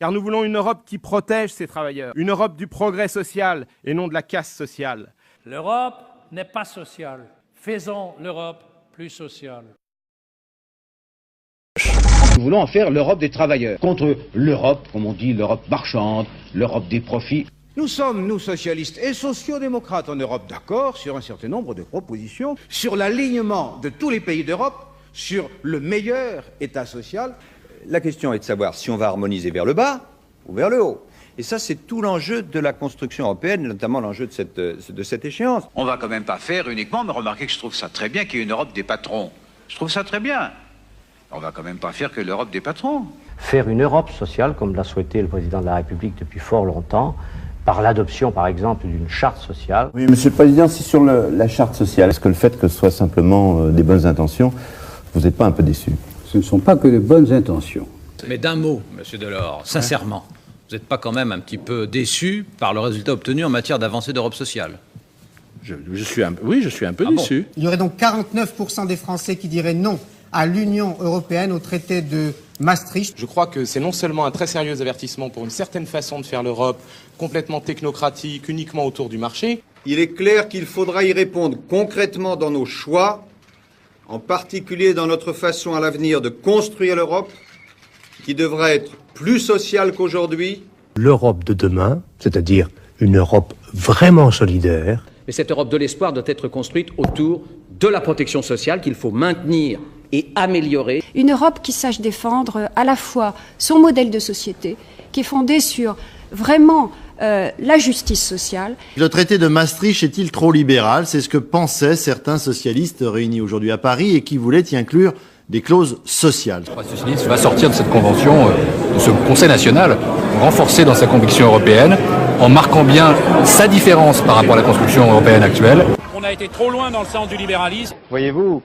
Car nous voulons une Europe qui protège ses travailleurs, une Europe du progrès social et non de la casse sociale. L'Europe n'est pas sociale. Faisons l'Europe plus sociale. Nous voulons en faire l'Europe des travailleurs, contre l'Europe, comme on dit, l'Europe marchande, l'Europe des profits. Nous sommes, nous socialistes et sociodémocrates en Europe, d'accord sur un certain nombre de propositions, sur l'alignement de tous les pays d'Europe, sur le meilleur État social. La question est de savoir si on va harmoniser vers le bas ou vers le haut. Et ça, c'est tout l'enjeu de la construction européenne, notamment l'enjeu de cette échéance. On va quand même pas faire uniquement, mais remarquez que je trouve ça très bien qu'il y ait une Europe des patrons. Je trouve ça très bien. On va quand même pas faire que l'Europe des patrons. Faire une Europe sociale, comme l'a souhaité le président de la République depuis fort longtemps, par l'adoption, par exemple, d'une charte sociale. Oui, Monsieur le Président, c'est sur la charte sociale. Est-ce que le fait que ce soit simplement des bonnes intentions, vous n'êtes pas un peu déçu? Ce ne sont pas que de bonnes intentions. Mais d'un mot, Monsieur Delors, sincèrement, vous n'êtes pas quand même un petit peu déçu par le résultat obtenu en matière d'avancée d'Europe sociale? je suis un peu déçu. Bon. Il y aurait donc 49% des Français qui diraient non à l'Union européenne, au traité de Maastricht. Je crois que c'est non seulement un très sérieux avertissement pour une certaine façon de faire l'Europe, complètement technocratique, uniquement autour du marché. Il est clair qu'il faudra y répondre concrètement dans nos choix, en particulier dans notre façon à l'avenir de construire l'Europe, qui devra être plus sociale qu'aujourd'hui. L'Europe de demain, c'est-à-dire une Europe vraiment solidaire. Mais cette Europe de l'espoir doit être construite autour de la protection sociale qu'il faut maintenir et améliorer. Une Europe qui sache défendre à la fois son modèle de société, qui est fondé sur vraiment la justice sociale. Le traité de Maastricht est-il trop libéral? C'est ce que pensaient certains socialistes réunis aujourd'hui à Paris et qui voulaient y inclure des clauses sociales. Le Parti socialiste va sortir de cette convention, de ce Conseil national, renforcé dans sa conviction européenne, en marquant bien sa différence par rapport à la construction européenne actuelle. On a été trop loin dans le sens du libéralisme. Voyez-vous,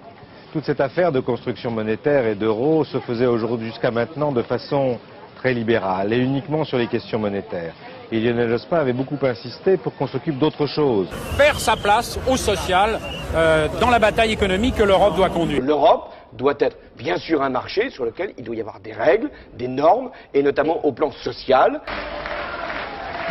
toute cette affaire de construction monétaire et d'euro se faisait aujourd'hui jusqu'à maintenant de façon très libérale et uniquement sur les questions monétaires. Et Lionel Jospin avait beaucoup insisté pour qu'on s'occupe d'autre chose. Faire sa place au social dans la bataille économique que l'Europe doit conduire. L'Europe doit être bien sûr un marché sur lequel il doit y avoir des règles, des normes, et notamment au plan social.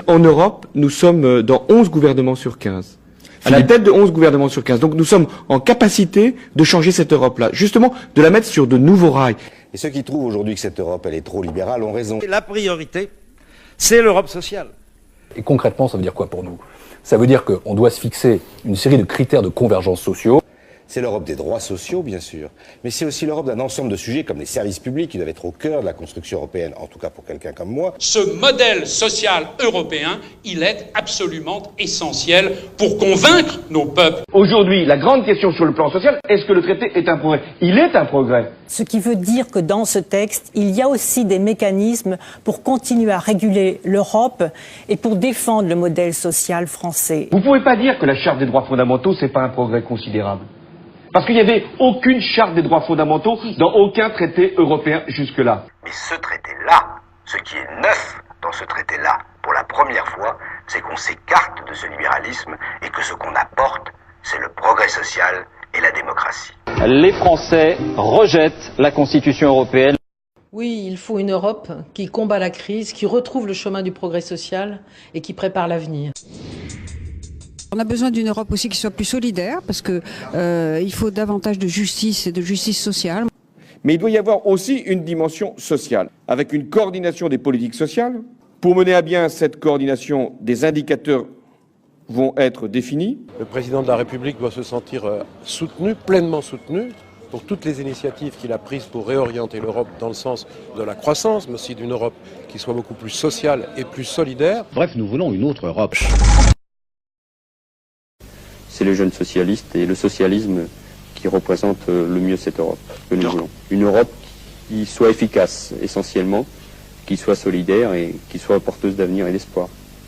En Europe, nous sommes dans 11 gouvernements sur 15. À la tête de 11 gouvernements sur 15. Donc nous sommes en capacité de changer cette Europe-là, justement de la mettre sur de nouveaux rails. Et ceux qui trouvent aujourd'hui que cette Europe, elle est trop libérale, ont raison. La priorité, c'est l'Europe sociale. Et concrètement, ça veut dire quoi pour nous? Ça veut dire qu'on doit se fixer une série de critères de convergence sociaux. C'est l'Europe des droits sociaux, bien sûr, mais c'est aussi l'Europe d'un ensemble de sujets comme les services publics qui doivent être au cœur de la construction européenne, en tout cas pour quelqu'un comme moi. Ce modèle social européen, il est absolument essentiel pour convaincre nos peuples. Aujourd'hui, la grande question sur le plan social, est-ce que le traité est un progrès? Il est un progrès. Ce qui veut dire que dans ce texte, il y a aussi des mécanismes pour continuer à réguler l'Europe et pour défendre le modèle social français. Vous ne pouvez pas dire que la Charte des droits fondamentaux, c'est pas un progrès considérable. Parce qu'il n'y avait aucune charte des droits fondamentaux dans aucun traité européen jusque-là. Mais ce traité-là, ce qui est neuf dans ce traité-là, pour la première fois, c'est qu'on s'écarte de ce libéralisme et que ce qu'on apporte, c'est le progrès social et la démocratie. Les Français rejettent la Constitution européenne. Oui, il faut une Europe qui combat la crise, qui retrouve le chemin du progrès social et qui prépare l'avenir. On a besoin d'une Europe aussi qui soit plus solidaire, parce que il faut davantage de justice et de justice sociale. Mais il doit y avoir aussi une dimension sociale, avec une coordination des politiques sociales. Pour mener à bien cette coordination, des indicateurs vont être définis. Le président de la République doit se sentir soutenu, pleinement soutenu, pour toutes les initiatives qu'il a prises pour réorienter l'Europe dans le sens de la croissance, mais aussi d'une Europe qui soit beaucoup plus sociale et plus solidaire. Bref, nous voulons une autre Europe. C'est les jeunes socialistes et le socialisme qui représentent le mieux cette Europe que nous voulons. Une Europe qui soit efficace essentiellement, qui soit solidaire et qui soit porteuse d'avenir et d'espoir.